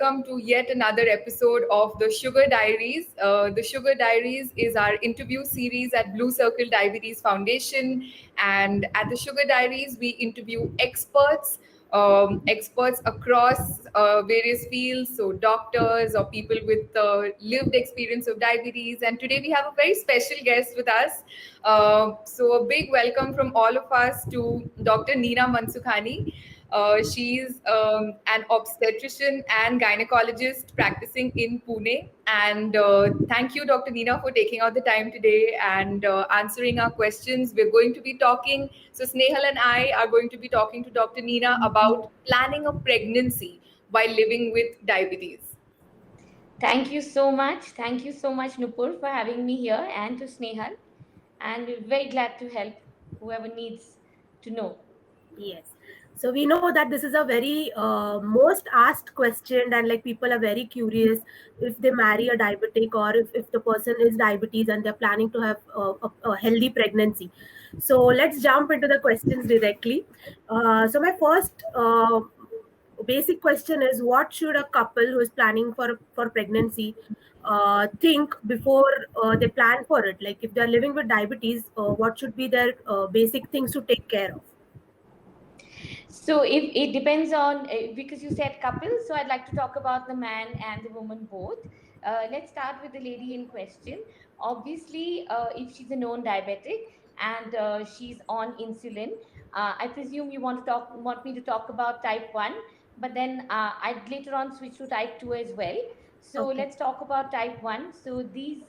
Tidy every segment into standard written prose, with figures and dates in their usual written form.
welcome to yet another episode of the Sugar Diaries. The Sugar Diaries is our interview series at Blue Circle Diabetes Foundation. And at the Sugar Diaries, we interview experts across various fields, so doctors or people with lived experience of diabetes. And today we have a very special guest with us. So a big welcome from all of us to Dr. Neena Mansukhani. She's an obstetrician and gynecologist practicing in Pune. And thank you, Dr. Neena, for taking out the time today and answering our questions. We're going to be talking, so Snehal and I are going to be talking to Dr. Neena about planning a pregnancy while living with diabetes. Thank you so much. Thank you so much, Nupur, for having me here and to Snehal. And we're very glad to help whoever needs to know. Yes. So we know that this is a very most asked question, and like people are very curious if they marry a diabetic or if the person is diabetes and they're planning to have a healthy pregnancy. So let's jump into the questions directly. So my first basic question is, what should a couple who is planning for pregnancy think before they plan for it? Like if they're living with diabetes, what should be their basic things to take care of? So if it depends on because you said couples, so I'd like to talk about the man and the woman both. Let's start with the lady in question. Obviously, if she's a known diabetic and she's on insulin, I presume you want me to talk about type one, but then I'd later on switch to type two as well. So Okay. let's talk about type one. So these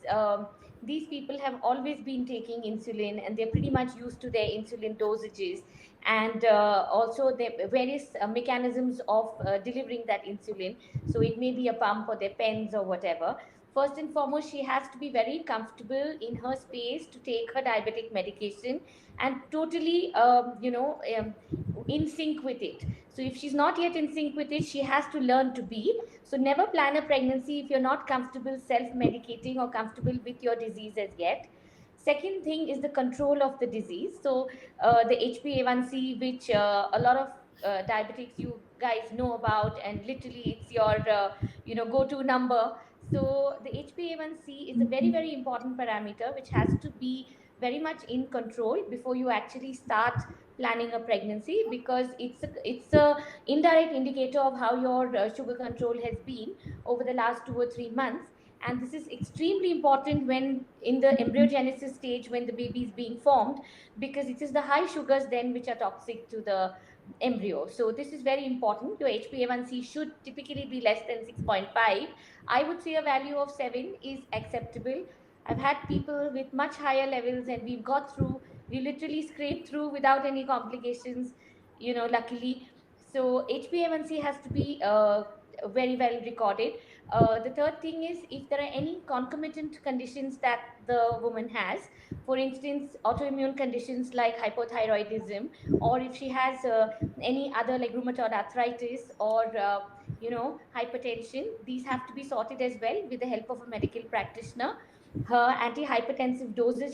people have always been taking insulin and they're pretty much used to their insulin dosages and also the various mechanisms of delivering that insulin. So it may be a pump or their pens or whatever. First and foremost, she has to be very comfortable in her space to take her diabetic medication and totally, in sync with it. So if she's not yet in sync with it, she has to learn to be. So never plan a pregnancy if you're not comfortable self-medicating or comfortable with your disease as yet. Second thing is the control of the disease. So the HbA1c, which a lot of diabetics you guys know about, and literally it's your go-to number. So the HbA1c is a very very important parameter which has to be very much in control before you actually start planning a pregnancy, because it's a indirect indicator of how your sugar control has been over the last 2 or 3 months. And this is extremely important when in the embryogenesis stage, when the baby is being formed, because it is the high sugars then which are toxic to the embryo. So this is very important. Your HbA1c should typically be less than 6.5. I would say a value of 7 is acceptable. I've had people with much higher levels and we literally scraped through without any complications, luckily. So HbA1c has to be very well recorded. The third thing is, if there are any concomitant conditions that the woman has, for instance, autoimmune conditions like hypothyroidism, or if she has any other like rheumatoid arthritis or hypertension, these have to be sorted as well with the help of a medical practitioner. Her antihypertensive dosages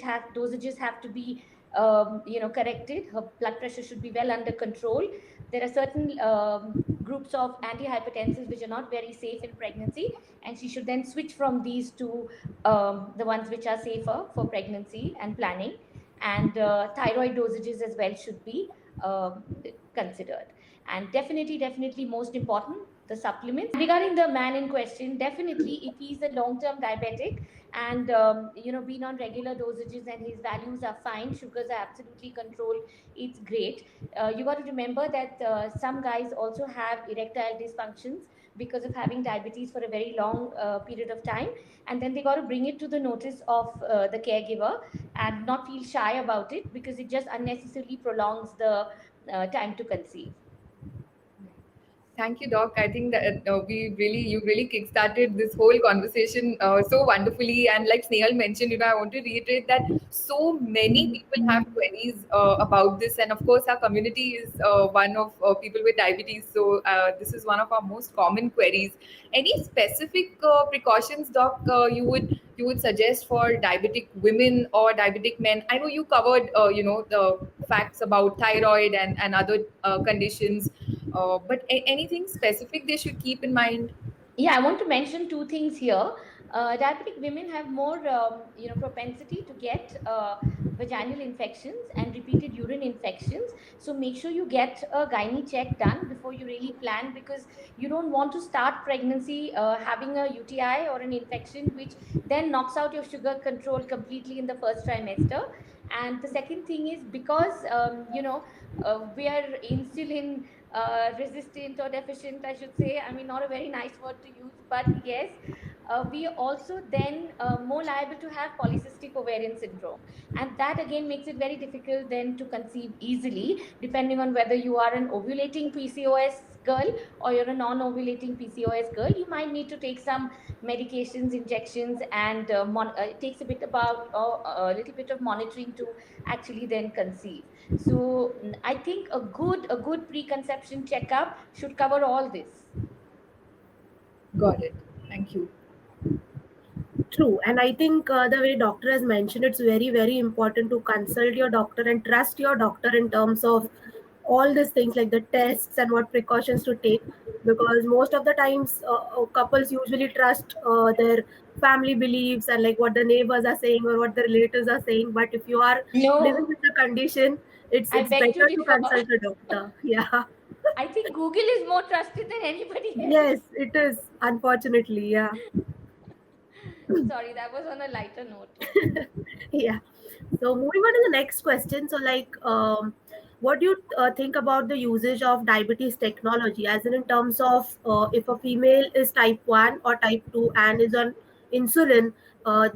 have to be corrected. Her blood pressure should be well under control. There are certain groups of antihypertensives which are not very safe in pregnancy, and she should then switch from these to the ones which are safer for pregnancy and planning. And thyroid dosages as well should be considered. And definitely most important, the supplements. Regarding the man in question, definitely if he's a long-term diabetic and been on regular dosages and his values are fine, sugars are absolutely controlled, it's great. You got to remember that some guys also have erectile dysfunctions because of having diabetes for a very long period of time, and then they got to bring it to the notice of the caregiver and not feel shy about it, because it just unnecessarily prolongs the time to conceive. Thank you, Doc. I think that you really kickstarted this whole conversation so wonderfully. And like Snehal mentioned, I want to reiterate that so many people have queries about this, and of course, our community is one of people with diabetes. So this is one of our most common queries. Any specific precautions, Doc, you would suggest for diabetic women or diabetic men? I know you covered the facts about thyroid and other conditions. But anything specific they should keep in mind? Yeah, I want to mention two things here. Diabetic women have more, propensity to get vaginal infections and repeated urine infections. So make sure you get a gynae check done before you really plan, because you don't want to start pregnancy having a UTI or an infection, which then knocks out your sugar control completely in the first trimester. And the second thing is, because we are insulin resistant or deficient, I should say. I mean, not a very nice word to use, but yes, we are also then more liable to have polycystic ovarian syndrome. And that again makes it very difficult then to conceive easily, depending on whether you are an ovulating PCOS girl or you're a non-ovulating PCOS girl. You might need to take some medications, injections, and it takes a little bit of monitoring to actually then conceive. So I think a good preconception checkup should cover all this. Got it. Thank you. True, and I think the way doctor has mentioned, it's very, very important to consult your doctor and trust your doctor in terms of all these things like the tests and what precautions to take. Because most of the times, couples usually trust their family beliefs and like what the neighbors are saying or what the relatives are saying. But if you are living No, with the condition, I it's beg to better to differ. consult a doctor. Yeah. I think Google is more trusted than anybody else. Yes, it is. Unfortunately, yeah. Sorry, that was on a lighter note. Yeah. So moving on to the next question. So like, what do you think about the usage of diabetes technology, as in terms of if a female is type 1 or type 2 and is on insulin,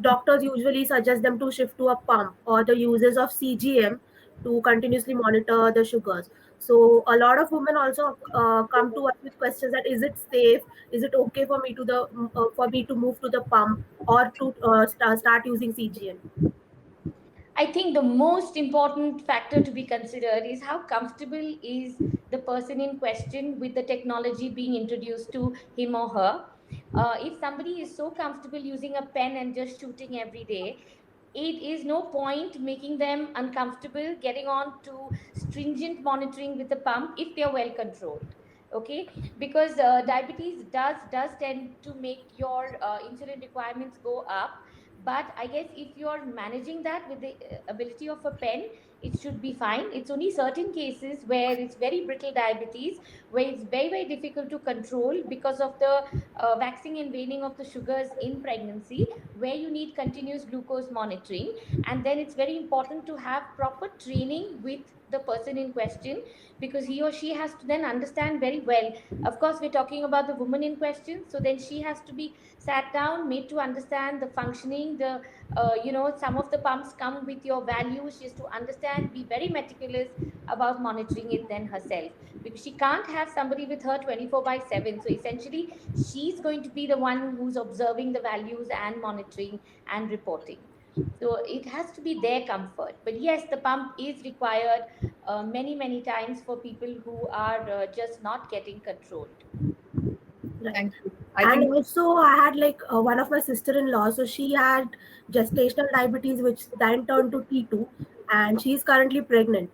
doctors usually suggest them to shift to a pump or the uses of CGM to continuously monitor the sugars. So a lot of women also come to us with questions that is it safe? Is it okay for me to for me to move to the pump or to start using CGM? I think the most important factor to be considered is how comfortable is the person in question with the technology being introduced to him or her. If somebody is so comfortable using a pen and just shooting every day, it is no point making them uncomfortable getting on to stringent monitoring with the pump if they are well controlled. Okay, because diabetes does tend to make your insulin requirements go up. But I guess if you're managing that with the ability of a pen, it should be fine. It's only certain cases where it's very brittle diabetes, where it's very, very difficult to control because of the waxing and waning of the sugars in pregnancy, where you need continuous glucose monitoring. And then it's very important to have proper training with the person in question, because he or she has to then understand very well. Of course, we're talking about the woman in question, so then she has to be sat down, made to understand the functioning, the some of the pumps come with your values. She has to understand, be very meticulous about monitoring it then herself, because she can't have somebody with her 24/7. So essentially she's going to be the one who's observing the values and monitoring and reporting. So it has to be their comfort. But yes, the pump is required many times for people who are just not getting controlled. Right. Thank you. I And think also, I had like one of my sister-in-law. So she had gestational diabetes, which then turned to T2, and she's currently pregnant.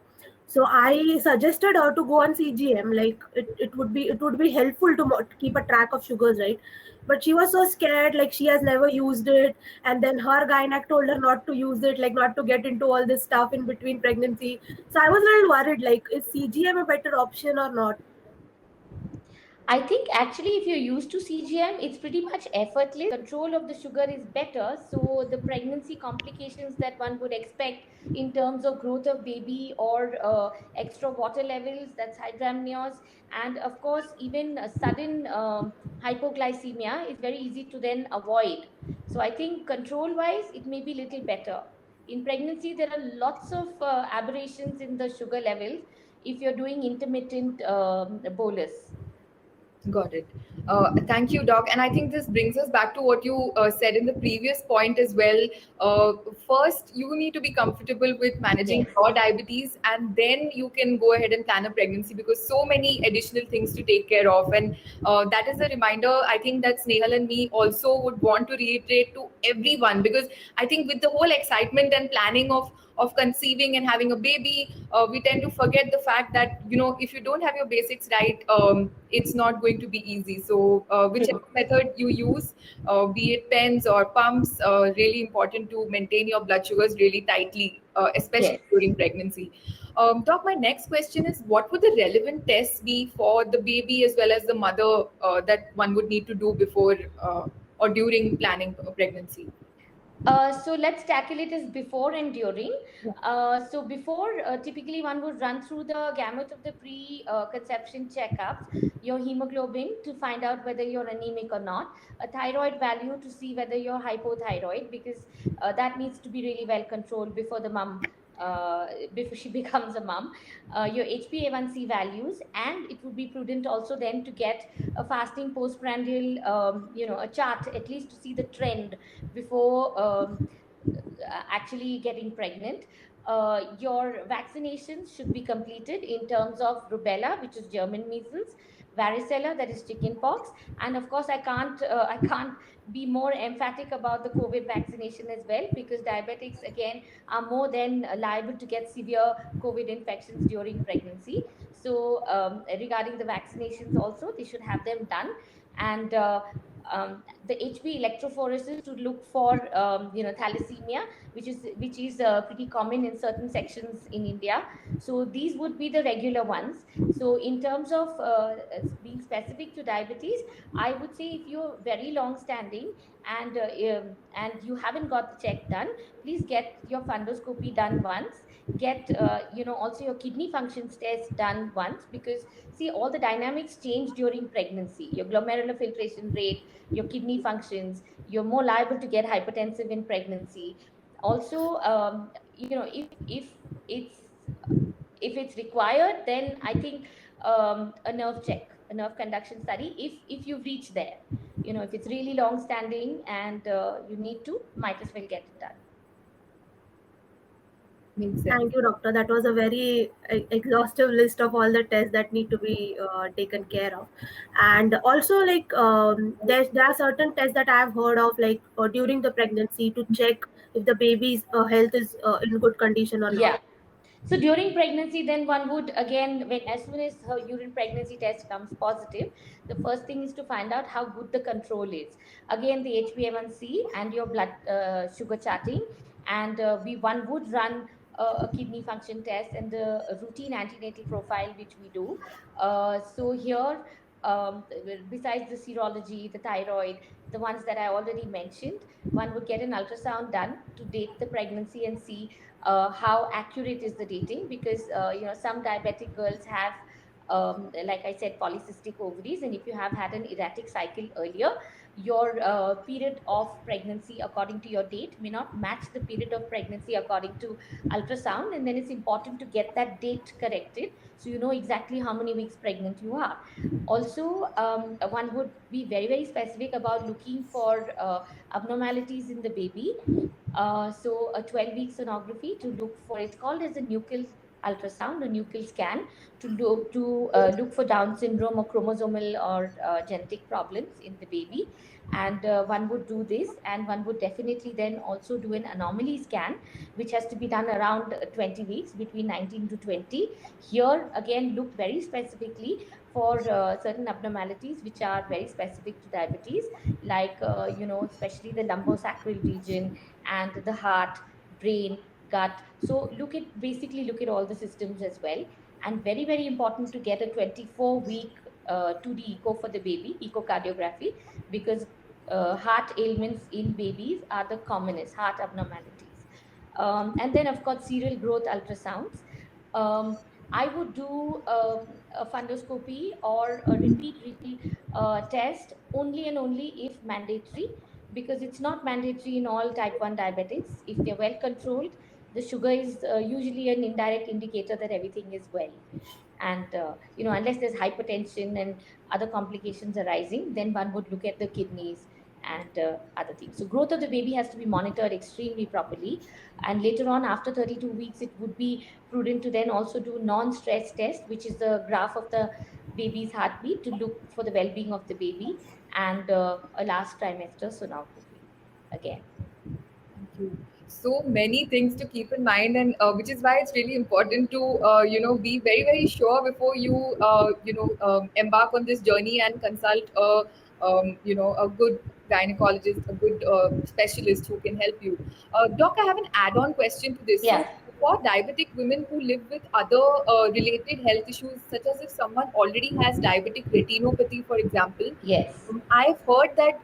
So I suggested her to go on CGM. Like it would be helpful to keep a track of sugars, right? But she was so scared, like she has never used it, and then her gynec told her not to use it, like not to get into all this stuff in between pregnancy. So I was a little worried, like is CGM a better option or not? I think actually, if you're used to CGM, it's pretty much effortless. Control of the sugar is better. So, the pregnancy complications that one would expect in terms of growth of baby or extra water levels, that's hydramnios, and of course, even a sudden hypoglycemia is very easy to then avoid. So, I think control wise, it may be little better. In pregnancy, there are lots of aberrations in the sugar levels if you're doing intermittent bolus. got it. Thank you, Doc. And I think this brings us back to what you said in the previous point as well. Uh, First, you need to be comfortable with managing Yes. your diabetes, and then you can go ahead and plan a pregnancy, because so many additional things to take care of. And that is a reminder, I think, that Snehal and me also would want to reiterate to everyone, because I think with the whole excitement and planning of conceiving and having a baby, we tend to forget the fact that, if you don't have your basics right, it's not going going to be easy. So whichever method you use, be it pens or pumps, really important to maintain your blood sugars really tightly, especially Yes. during pregnancy. Doc, my next question is, what would the relevant tests be for the baby as well as the mother that one would need to do before or during planning a pregnancy? So let's tackle it as before and during. Yeah. So before, typically one would run through the gamut of the pre-conception checkups, your hemoglobin to find out whether you're anemic or not, a thyroid value to see whether you're hypothyroid, because that needs to be really well controlled before the mom, before she becomes a mom, your HbA1c values, and it would be prudent also then to get a fasting postprandial, a chart at least to see the trend before actually getting pregnant. Your vaccinations should be completed in terms of rubella, which is German measles, varicella, that is chickenpox, and of course I can't be more emphatic about the COVID vaccination as well, because diabetics again are more than liable to get severe COVID infections during pregnancy. So regarding the vaccinations also, they should have them done. And the HB electrophoresis to look for thalassemia, which is pretty common in certain sections in India. So these would be the regular ones. So in terms of being specific to diabetes, I would say if you're very long standing and you haven't got the check done, please get your fundoscopy done once. Get also your kidney functions test done once, because see, all the dynamics change during pregnancy. Your glomerular filtration rate, your kidney functions, you're more liable to get hypertensive in pregnancy. Also, it's if it's required, then I think a nerve check, a nerve conduction study, if you've reached there. If it's really long standing and you need to, might as well get it done. Makes sense. Thank you, doctor. That was a very exhaustive list of all the tests that need to be taken care of. And also, like, there are certain tests that I have heard of, like during the pregnancy, to check if the baby's health is in good condition or not. Yeah. So during pregnancy, then one would again, when as soon as her urine pregnancy test comes positive, the first thing is to find out how good the control is. Again, the HbA1c and your blood sugar charting, and one would run a kidney function test and the routine antenatal profile which we do. So here, besides the serology, the thyroid, the ones that I already mentioned, one would get an ultrasound done to date the pregnancy and see how accurate is the dating, because some diabetic girls have like I said, polycystic ovaries, and if you have had an erratic cycle earlier, your period of pregnancy according to your date may not match the period of pregnancy according to ultrasound, and then it's important to get that date corrected so you know exactly how many weeks pregnant you are. Also, one would be very, very specific about looking for abnormalities in the baby. So a 12-week sonography to look for, it's called as a nuchal ultrasound, a nuchal scan, to look for Down syndrome or chromosomal or genetic problems in the baby. And one would do this, and one would definitely then also do an anomaly scan, which has to be done around 20 weeks, between 19 to 20. Here again, look very specifically for certain abnormalities which are very specific to diabetes, like especially the lumbosacral region and the heart, brain, gut. So basically look at all the systems as well. And very, very important to get a 24-week 2D echo for the baby, echocardiography, because heart ailments in babies are the commonest, heart abnormalities. And then, of course, serial growth ultrasounds. I would do a fundoscopy or a repeat test only and only if mandatory, because it's not mandatory in all type 1 diabetics. If they're well controlled, the sugar is usually an indirect indicator that everything is well. And unless there's hypertension and other complications arising, then one would look at the kidneys and other things. So growth of the baby has to be monitored extremely properly, and later on, after 32 weeks, it would be prudent to then also do non-stress test, which is the graph of the baby's heartbeat, to look for the well-being of the baby, and a last trimester sonography again. Thank you. so many things to keep in mind, and which is why it's really important to be very very sure before you embark on this journey and consult a good gynecologist, a good specialist who can help you. Doc, I have an add-on question to this. So Yeah. for diabetic women who live with other related health issues, such as if someone already has diabetic retinopathy, for example, Yes. I've heard that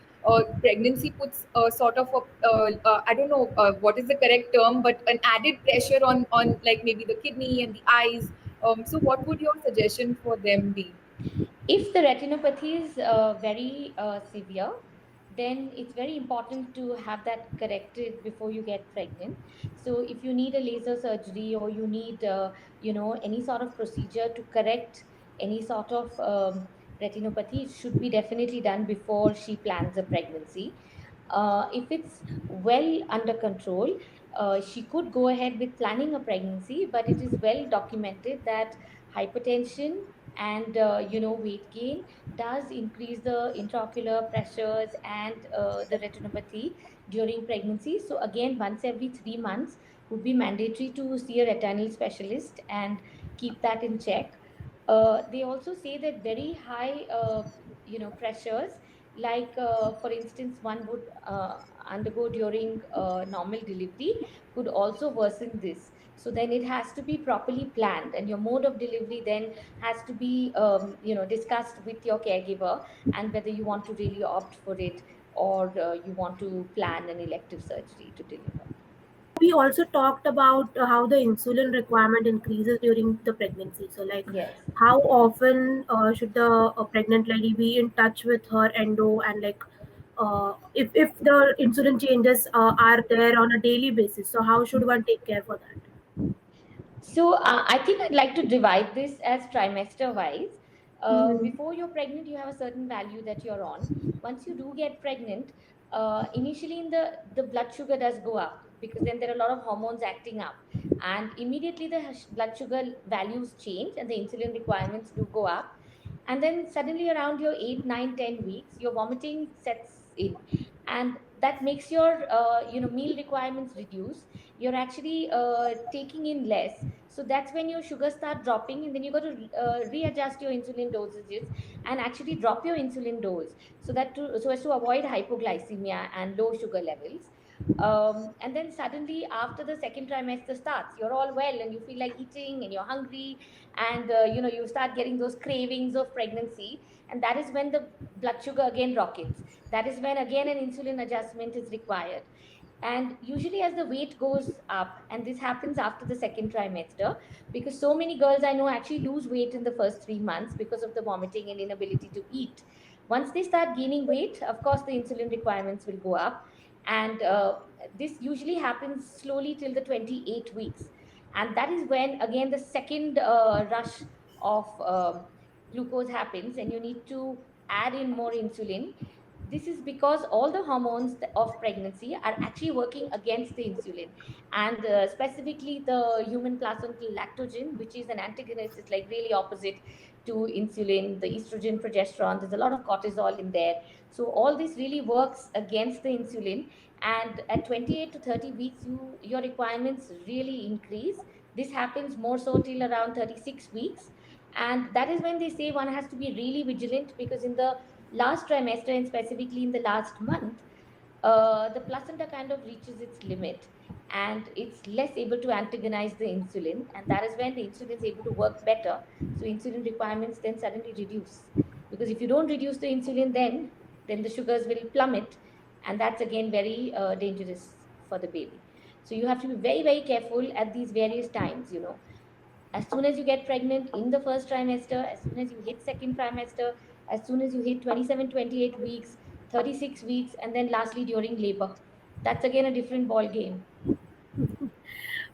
pregnancy puts sort of I don't know what is the correct term, but an added pressure on like maybe the kidney and the eyes. So what would your suggestion for them be? If the retinopathy is very severe, then it's very important to have that corrected before you get pregnant. So if you need a laser surgery, or you need any sort of procedure to correct any sort of retinopathy, it should be definitely done before she plans a pregnancy. If it's well under control, she could go ahead with planning a pregnancy, but it is well documented that hypertension and weight gain does increase the intraocular pressures and the retinopathy during pregnancy. So again, once every 3 months would be mandatory to see a retinal specialist and keep that in check. They also say that very high pressures, like for instance one would undergo during normal delivery, could also worsen this. So then it has to be properly planned, and your mode of delivery then has to be discussed with your caregiver, and whether you want to really opt for it, or you want to plan an elective surgery to deliver. We also talked about how the insulin requirement increases during the pregnancy. So, like, Yes. how often should the pregnant lady be in touch with her endo, and like, if the insulin changes are there on a daily basis, so how should one take care for that? So I think I'd like to divide this as trimester wise. Mhm. Before you're pregnant, you have a certain value that you're on. Once you do get pregnant, initially in the blood sugar does go up, because then there are a lot of hormones acting up, and immediately the blood sugar values change and the insulin requirements do go up. And then suddenly around your 8, 9, 10 weeks, your vomiting sets in, and that makes your meal requirements reduce. You're actually taking in less. So that's when your sugars start dropping, and then you got to readjust your insulin dosages and actually drop your insulin dose, so as to avoid hypoglycemia and low sugar levels. And then suddenly after the second trimester starts, you're all well and you feel like eating and you're hungry, and you start getting those cravings of pregnancy, and that is when the blood sugar again rockets. That is when again an insulin adjustment is required. And usually as the weight goes up, and this happens after the second trimester, because so many girls I know actually lose weight in the first 3 months because of the vomiting and inability to eat. Once they start gaining weight, of course the insulin requirements will go up, and this usually happens slowly till the 28 weeks. And that is when again the second rush of glucose happens, and you need to add in more insulin. This is because all the hormones of pregnancy are actually working against the insulin, and specifically the human placental lactogen, which is an antagonist. It's like really opposite to insulin, the estrogen, progesterone. There's a lot of cortisol in there. So all this really works against the insulin, and at 28 to 30 weeks, your requirements really increase. This happens more so till around 36 weeks, and that is when they say one has to be really vigilant, because in the last trimester, and specifically in the last month, the placenta kind of reaches its limit, and it's less able to antagonize the insulin, and that is when the insulin is able to work better. So insulin requirements then suddenly reduce, because if you don't reduce the insulin, then the sugars will plummet, and that's again very dangerous for the baby. So you have to be very very careful at these various times. As soon as you get pregnant in the first trimester, as soon as you hit second trimester, as soon as you hit 27, 28 weeks, 36 weeks, and then lastly during labor. That's again a different ball game.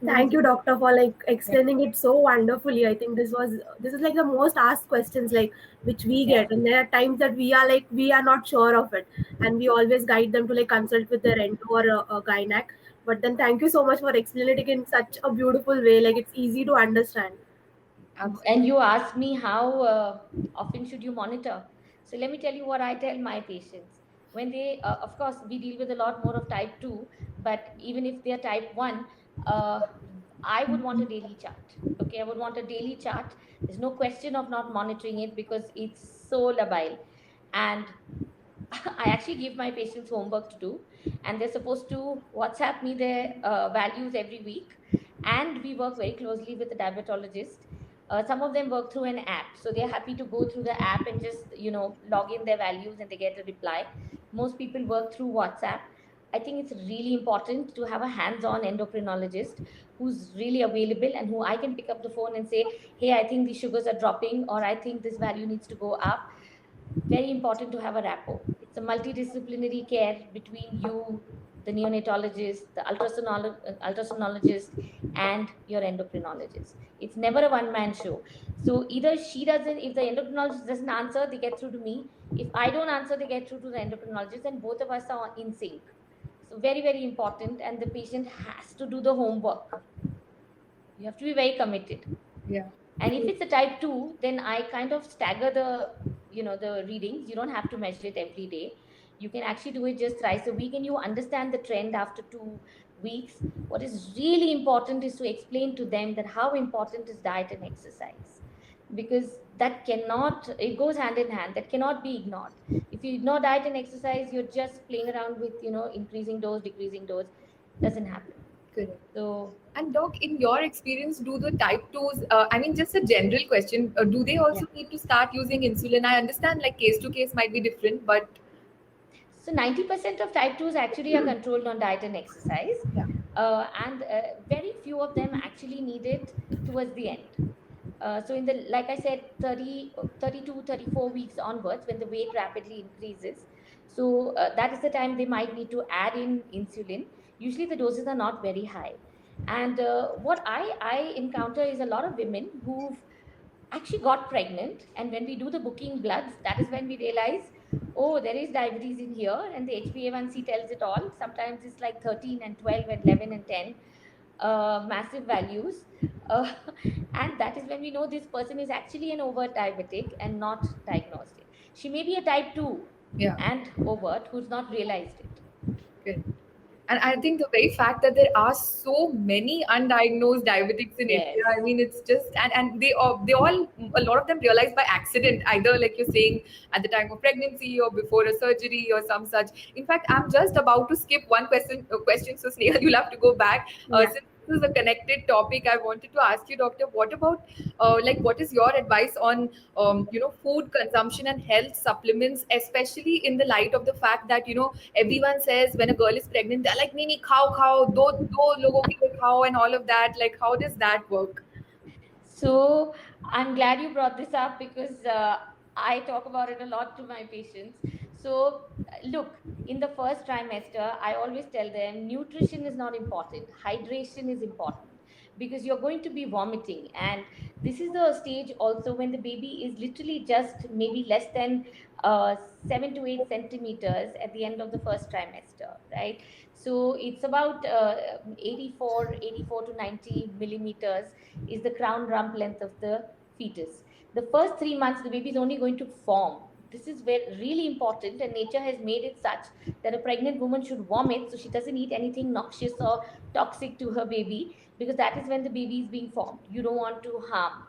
Thank you, doctor, for like Yeah. explaining it so wonderfully. I think this is like the most asked questions like which we Yeah. get, and there are times that we are not sure of it, and we always guide them to like consult with their endo or a gynac. But then thank you so much for explaining it in such a beautiful way. Like it's easy to understand. And Absolutely. you asked me how often should you monitor. So let me tell you what I tell my patients. when they, of course, we deal with a lot more of type 2, but even if they're type 1, uh, I would want a daily chart. Okay, I would want a daily chart. There's no question of not monitoring it because it's so labile. And I actually give my patients homework to do, and they're supposed to WhatsApp me their values every week. And we work very closely with the diabetologist. Some of them work through an app, so they're happy to go through the app and just log in their values and they get a reply. Most people work through WhatsApp. I think it's really important to have a hands-on endocrinologist who's really available and who I can pick up the phone and say, "Hey, I think these sugars are dropping, or I think this value needs to go up." Very important to have a rapport. It's a multidisciplinary care between you, the neonatologist, the ultrasonologist, and your endocrinologist. It's never a one-man show. So either she doesn't, if the endocrinologist doesn't answer, they get through to me. If I don't answer, they get through to the endocrinologist, and both of us are in sync. So very, very important, and the patient has to do the homework. You have to be very committed. Yeah. And if it's a type 2, then I kind of stagger the readings. You don't have to measure it every day. You can actually do it just thrice a week, and you understand the trend after 2 weeks. What is really important is to explain to them that how important is diet and exercise, because it goes hand in hand. That cannot be ignored. If you ignore diet and exercise, you're just playing around with increasing dose, decreasing dose. Doesn't happen. Correct. So And doc, in your experience, do the type 2s, I mean, just a general question, do they yeah. also need to start using insulin? I understand like case to case might be different, but So 90% of type 2s actually are controlled on diet and exercise, yeah. and very few of them actually need it towards the end. So in the, like I said, 32, 34 weeks onwards, when the weight rapidly increases, so that is the time they might need to add in insulin. Usually the doses are not very high. And what I encounter is a lot of women who've actually got pregnant, and when we do the booking bloods, that is when we realize, oh, there is diabetes in here, and the HbA1c tells it all. Sometimes it's like 13 and 12 and 11 and 10, massive values. uh, and that is when we know this person is actually an overt diabetic and not diagnosed it. She may be a type 2 Yeah. and overt who's not realized it. Good. And I think the very fact that there are so many undiagnosed diabetics in Yes. India, I mean, it's just, and they all, a lot of them realize by accident, either like you're saying at the time of pregnancy or before a surgery or some such. In fact, I'm just about to skip one question, so Sneha, you'll have to go back. Yeah. Since this is a connected topic, I wanted to ask you, doctor, what about, like, what is your advice on, food consumption and health supplements, especially in the light of the fact that, everyone says when a girl is pregnant, they're like, "Nini, khao, khao, do logo ke liye khao," and all of that. Like, how does that work? So I'm glad you brought this up because I talk about it a lot to my patients. So look, in the first trimester, I always tell them nutrition is not important, hydration is important, because you're going to be vomiting. And this is the stage also when the baby is literally just maybe less than 7 to 8 centimeters at the end of the first trimester, right? So it's about 84 to 90 millimeters is the crown rump length of the fetus. The first 3 months, the baby is only going to form. This is where really important, and nature has made it such that a pregnant woman should vomit so she doesn't eat anything noxious or toxic to her baby, because that is when the baby is being formed. You don't want to harm,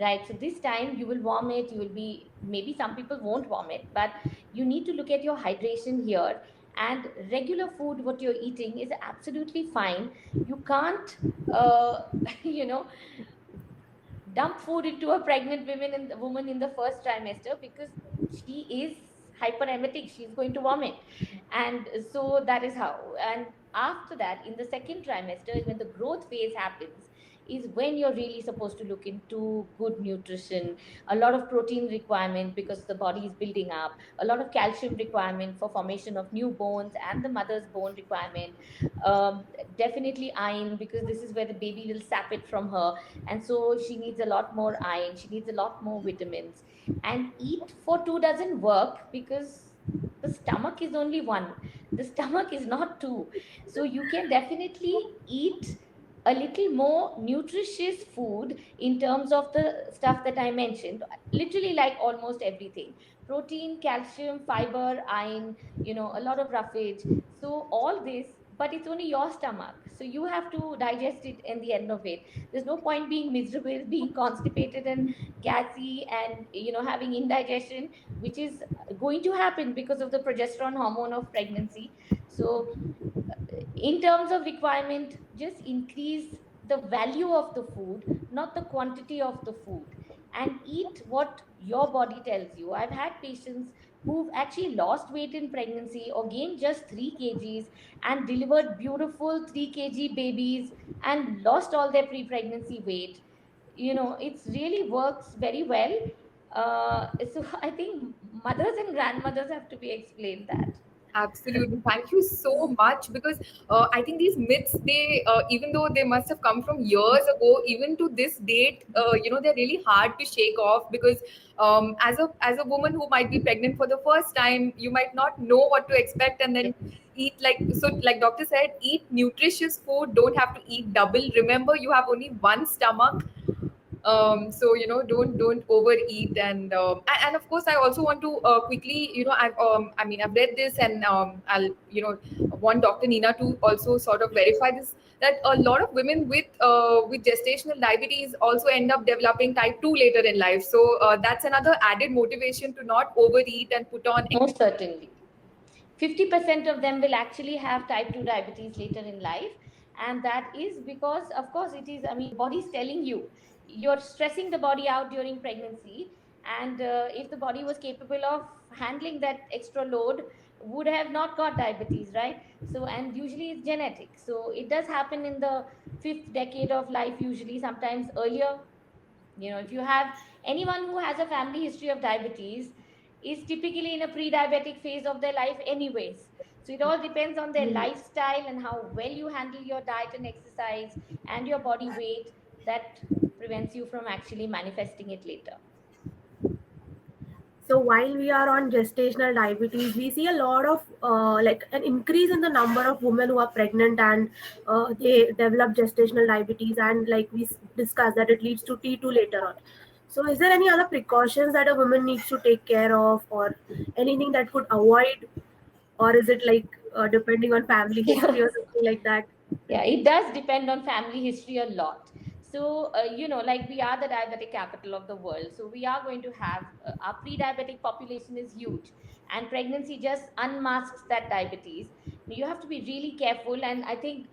right? So this time you will vomit, you will be, maybe some people won't vomit, but you need to look at your hydration here. And regular food, what you're eating, is absolutely fine. You can't you know dump food into a pregnant woman in the first trimester, because she is hyperemetic, she's going to vomit. And so that is how. And after that, in the second trimester is when the growth phase happens, is when you're really supposed to look into good nutrition, a lot of protein requirement because the body is building up, a lot of calcium requirement for formation of new bones and the mother's bone requirement, um, definitely iron, because this is where the baby will sap it from her, and so she needs a lot more iron, she needs a lot more vitamins. And eat for two doesn't work, because the stomach is only one, the stomach is not two. So you can definitely eat a little more nutritious food in terms of the stuff that I mentioned, literally like almost everything: protein, calcium, fiber, iron, a lot of roughage. So, all this, but it's only your stomach. So, you have to digest it in the end of it. There's no point being miserable, being constipated and gassy, and, having indigestion, which is going to happen because of the progesterone hormone of pregnancy. So, in terms of requirement, just increase the value of the food, not the quantity of the food, and eat what your body tells you. I've had patients who've actually lost weight in pregnancy or gained just 3 kgs and delivered beautiful 3 kg babies and lost all their pre-pregnancy weight. It's really works very well. So I think mothers and grandmothers have to be explained that. Absolutely. Thank you so much, because I think these myths, they, even though they must have come from years ago, even to this date, they're really hard to shake off, because as a woman who might be pregnant for the first time, you might not know what to expect, and then eat, like doctor said, eat nutritious food. Don't have to eat double. Remember, you have only one stomach. So don't overeat, and of course I also want to quickly, I've read this, and I'll want Dr. Nina to also sort of verify this, that a lot of women with gestational diabetes also end up developing type 2 later in life. So that's another added motivation to not overeat and put on. Most certainly. 50% of them will actually have type 2 diabetes later in life. And that is because, of course, it is, I mean, body's telling you, you're stressing the body out during pregnancy. And if the body was capable of handling that extra load, would have not got diabetes, right? So, and usually it's genetic. So it does happen in the fifth decade of life, usually, sometimes earlier. If you have anyone who has a family history of diabetes, is typically in a pre-diabetic phase of their life anyways. So it all depends on their lifestyle and how well you handle your diet and exercise and your body weight, that prevents you from actually manifesting it later. So while we are on gestational diabetes, we see a lot of like an increase in the number of women who are pregnant and they develop gestational diabetes, and like we discussed that it leads to T2 later on. So is there any other precautions that a woman needs to take care of, or anything that could avoid, or is it like depending on family history or something like that? Yeah, it does depend on family history a lot. So, like we are the diabetic capital of the world. So, we are going to have our pre diabetic population is huge, and pregnancy just unmasks that diabetes. You have to be really careful. And I think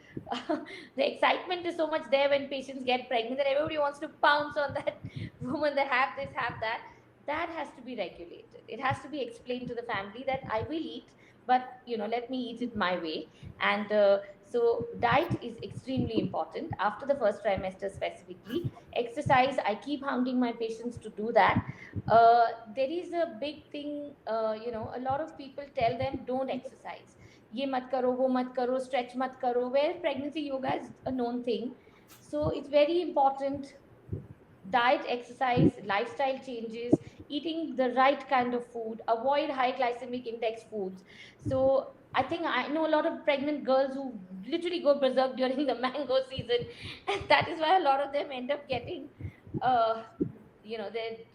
the excitement is so much there when patients get pregnant that everybody wants to pounce on that woman that have this, have that. That has to be regulated. It has to be explained to the family that I will eat, but let me eat it my way. And so diet is extremely important after the first trimester specifically. Exercise, I keep hounding my patients to do that. There is a big thing, a lot of people tell them don't exercise. Ye mat karo, wo mat karo, stretch mat karo, where pregnancy yoga is a known thing. So it's very important: diet, exercise, lifestyle changes, eating the right kind of food, avoid high glycemic index foods. So I think I know a lot of pregnant girls who literally go berserk during the mango season, and that is why a lot of them end up getting, their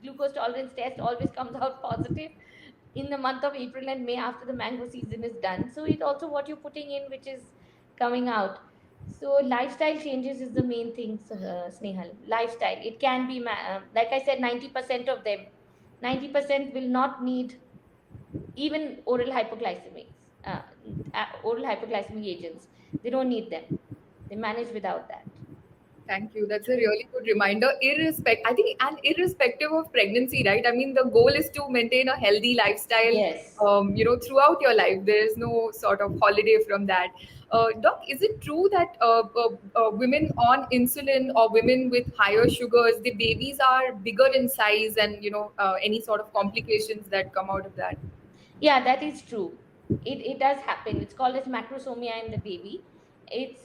glucose tolerance test always comes out positive in the month of April and May after the mango season is done. So it's also what you're putting in which is coming out. So lifestyle changes is the main thing, Snehal. Lifestyle. It can be, like I said, 90% of them, 90% will not need even oral hypoglycemic agents. They don't need them. They manage without that. Thank you. That's a really good reminder. I think, and irrespective of pregnancy, right? I mean, the goal is to maintain a healthy lifestyle, Yes. throughout your life. There is no sort of holiday from that. Doc, is it true that women on insulin or women with higher sugars, the babies are bigger in size, and any sort of complications that come out of that? Yeah, that is true. It does happen. It's called as macrosomia in the baby. It's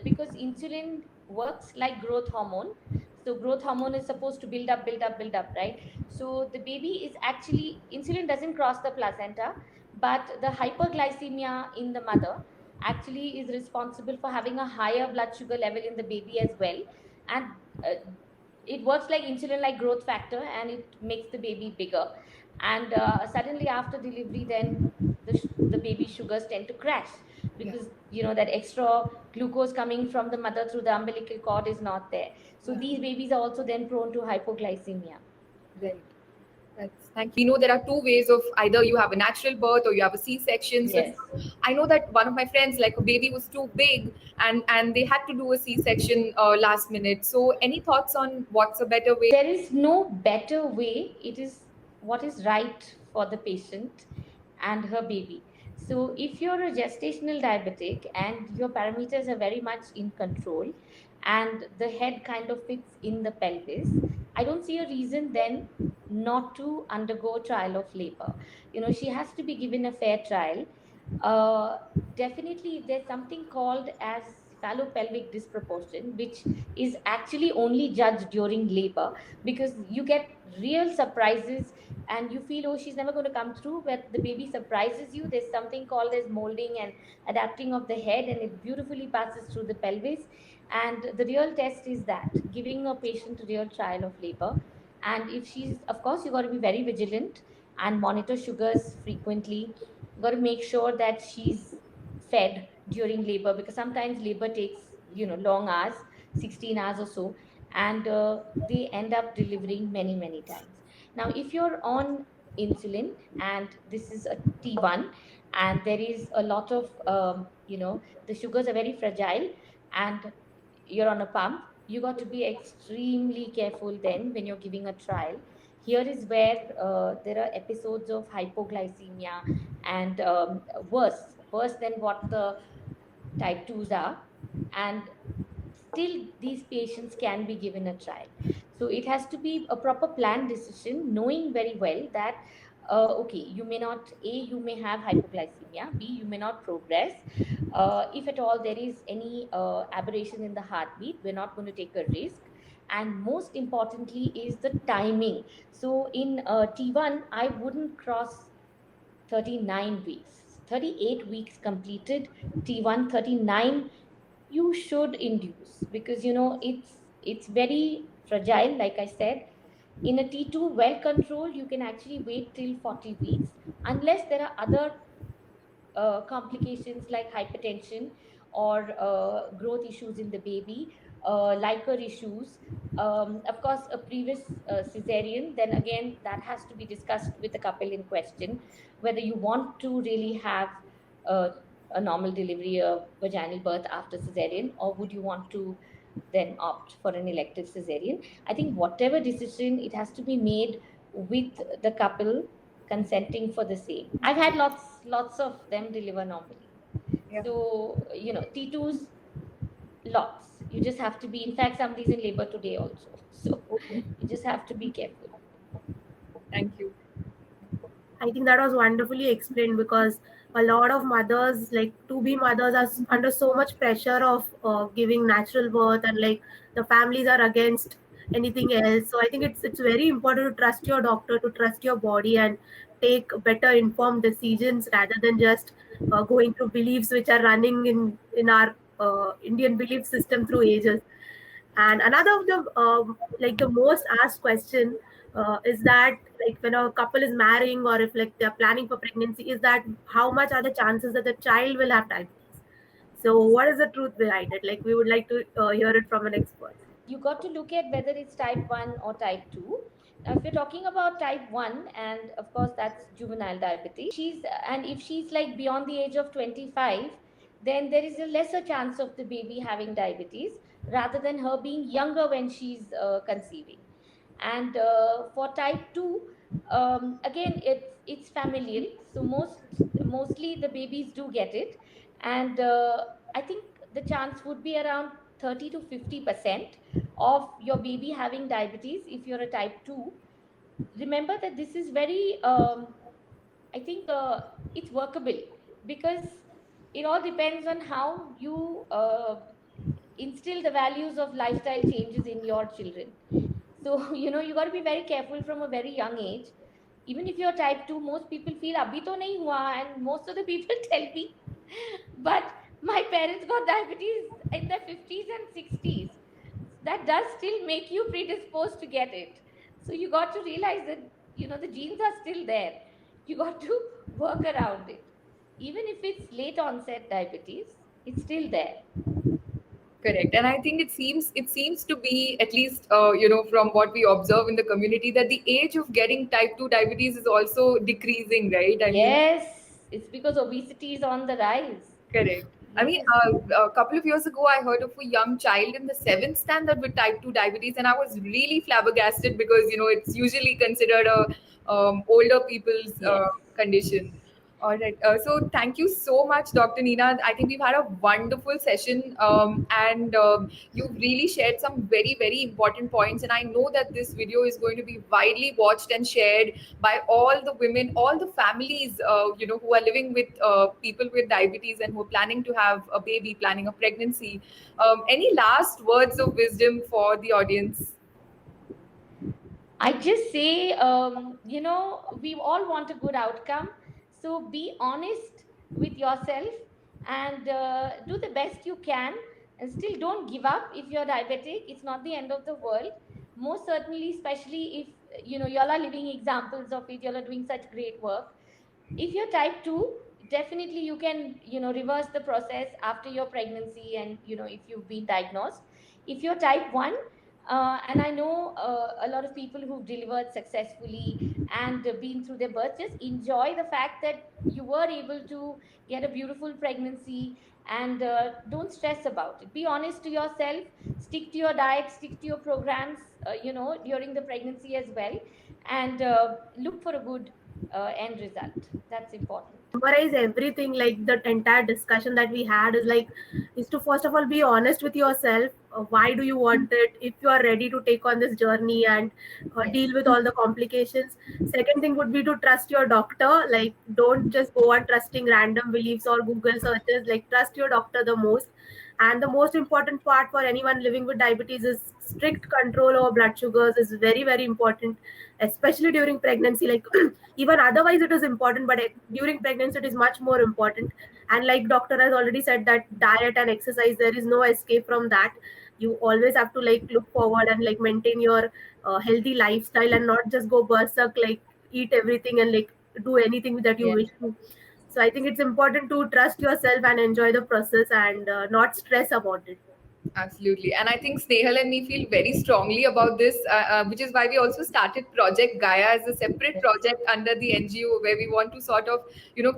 because insulin works like growth hormone. So growth hormone is supposed to build up, build up, build up, right? So the baby is actually, insulin doesn't cross the placenta, but the hyperglycemia in the mother actually is responsible for having a higher blood sugar level in the baby as well. And uh, it works like insulin, like growth factor, and it makes the baby bigger. And suddenly after delivery, then the baby sugars tend to crash, Yeah. because that extra glucose coming from the mother through the umbilical cord is not there. So Yeah. these babies are also then prone to hypoglycemia. Right. Thank you. We know there are two ways of, either you have a natural birth or you have a C-section. So Yes. I know that one of my friends, like a baby was too big, and they had to do a C-section last minute. So any thoughts on what's a better way? There is no better way. It is what is right for the patient and her baby. So, if you're a gestational diabetic and your parameters are very much in control and the head kind of fits in the pelvis, I don't see a reason then not to undergo trial of labor. She has to be given a fair trial. uh, Definitely, there's something called as phallopelvic disproportion, which is actually only judged during labor, because you get real surprises and you feel, oh, she's never going to come through, but the baby surprises you. There's something called as molding and adapting of the head, and it beautifully passes through the pelvis. And the real test is that giving a patient a real trial of labor. And if she's, of course, you got to be very vigilant and monitor sugars frequently. You got to make sure that she's fed during labor, because sometimes labor takes long hours, 16 hours or so, and they end up delivering many many times. Now if you're on insulin and this is a T1, and there is a lot of the sugars are very fragile, and you're on a pump, you got to be extremely careful then when you're giving a trial. Here is where there are episodes of hypoglycemia, and worse than what the type 2s are, and still these patients can be given a trial. So it has to be a proper planned decision, knowing very well that okay, you may have hypoglycemia, B, you may not progress. If at all there is any aberration in the heartbeat, we're not going to take a risk. And most importantly is the timing. So in T1, I wouldn't cross 39 weeks, 38 weeks completed. T1 39 you should induce, because it's very fragile, like I said. In a T2 well controlled, you can actually wait till 40 weeks, unless there are other complications like hypertension or growth issues in the baby, liquor issues, of course a previous cesarean. Then again, that has to be discussed with the couple in question, whether you want to really have uh, a normal delivery, a vaginal birth after cesarean, or would you want to then opt for an elective cesarean. I think whatever decision, it has to be made with the couple consenting for the same. I've had lots of them deliver normally. Yeah. So T2s, lots. You just have to be. In fact, somebody's in labor today also. So Okay. you just have to be careful. Thank you. I think that was wonderfully explained, because a lot of mothers, like to be mothers, are under so much pressure of giving natural birth, and like the families are against anything else. So I think it's very important to trust your doctor, to trust your body, and take better informed decisions rather than just going through beliefs which are running in our Indian belief system through ages. And another of the like the most asked question is that, like when a couple is marrying, or if like they're planning for pregnancy, is that how much are the chances that the child will have diabetes? So what is the truth behind it? Like we would like to hear it from an expert. You got to look at whether it's type 1 or type 2. Now, if you're talking about type 1, and of course that's juvenile diabetes, if she's like beyond the age of 25, then there is a lesser chance of the baby having diabetes, rather than her being younger when she's conceiving. And for type 2, again, it's familial, so mostly the babies do get it. And I think the chance would be around 30 to 50% of your baby having diabetes if you're a type 2. Remember that this is very I think it's workable, because it all depends on how you instill the values of lifestyle changes in your children. So you got to be very careful from a very young age. Even if you're type 2, most people feel abhi to nahi hua, and most of the people tell me. But My parents got diabetes in their 50s and 60s. That does still make you predisposed to get it. So you got to realize that, the genes are still there. You got to work around it. Even if it's late onset diabetes, it's still there. Correct. And I think it seems to be, at least from what we observe in the community, that the age of getting type 2 diabetes is also decreasing, right? I mean, Yes, it's because obesity is on the rise. correct. I mean, Yes. a couple of years ago, I heard of a young child in the seventh standard with type 2 diabetes, and I was really flabbergasted because, it's usually considered a older people's Yes. condition. All right. So thank you so much, Dr. Nina. I think we've had a wonderful session, and you've really shared some very, very important points. And I know that this video is going to be widely watched and shared by all the women, all the families, who are living with people with diabetes and who are planning to have a baby, planning a pregnancy. Any last words of wisdom for the audience? I just say, we all want a good outcome. So be honest with yourself and do the best you can. And still don't give up if you're diabetic. It's not the end of the world. Most certainly, especially if, y'all are living examples of it, y'all are doing such great work. If you're type 2, definitely you can, reverse the process after your pregnancy and, if you've been diagnosed. If you're type 1, and I know a lot of people who've delivered successfully and been through their birth, just enjoy the fact that you were able to get a beautiful pregnancy, and don't stress about it. Be honest to yourself, stick to your diet, stick to your programs, during the pregnancy as well, and look for a good end result. That's important. Summarize everything, like the entire discussion that we had is to first of all be honest with yourself. Why do you want it? If you are ready to take on this journey and Yes. deal with all the complications. Second thing would be to trust your doctor. Like, don't just go on trusting random beliefs or Google searches. Like, trust your doctor the most. And the most important part for anyone living with diabetes is strict control over blood sugars is very, very important, especially during pregnancy. Like, even otherwise it is important, but during pregnancy it is much more important. And like doctor has already said, that diet and exercise, there is no escape from that. You always have to like look forward and like maintain your healthy lifestyle and not just go berserk, like eat everything and like do anything that you Yes. wish to. So I think it's important to trust yourself and enjoy the process and not stress about it. Absolutely. And I think Snehal and me feel very strongly about this, which is why we also started Project Gaia as a separate Yes. project under the NGO, where we want to sort of,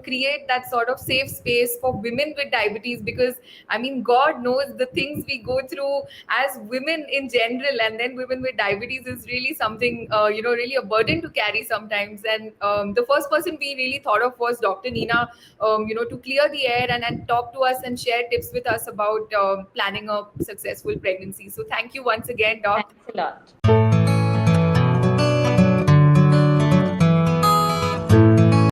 create that sort of safe space for women with diabetes. Because, I mean, God knows the things we go through as women in general, and then women with diabetes is really something, really a burden to carry sometimes. And the first person we really thought of was Dr. Nina, to clear the air and talk to us and share tips with us about planning a successful pregnancy. So thank you once again, Doc. Thanks a lot.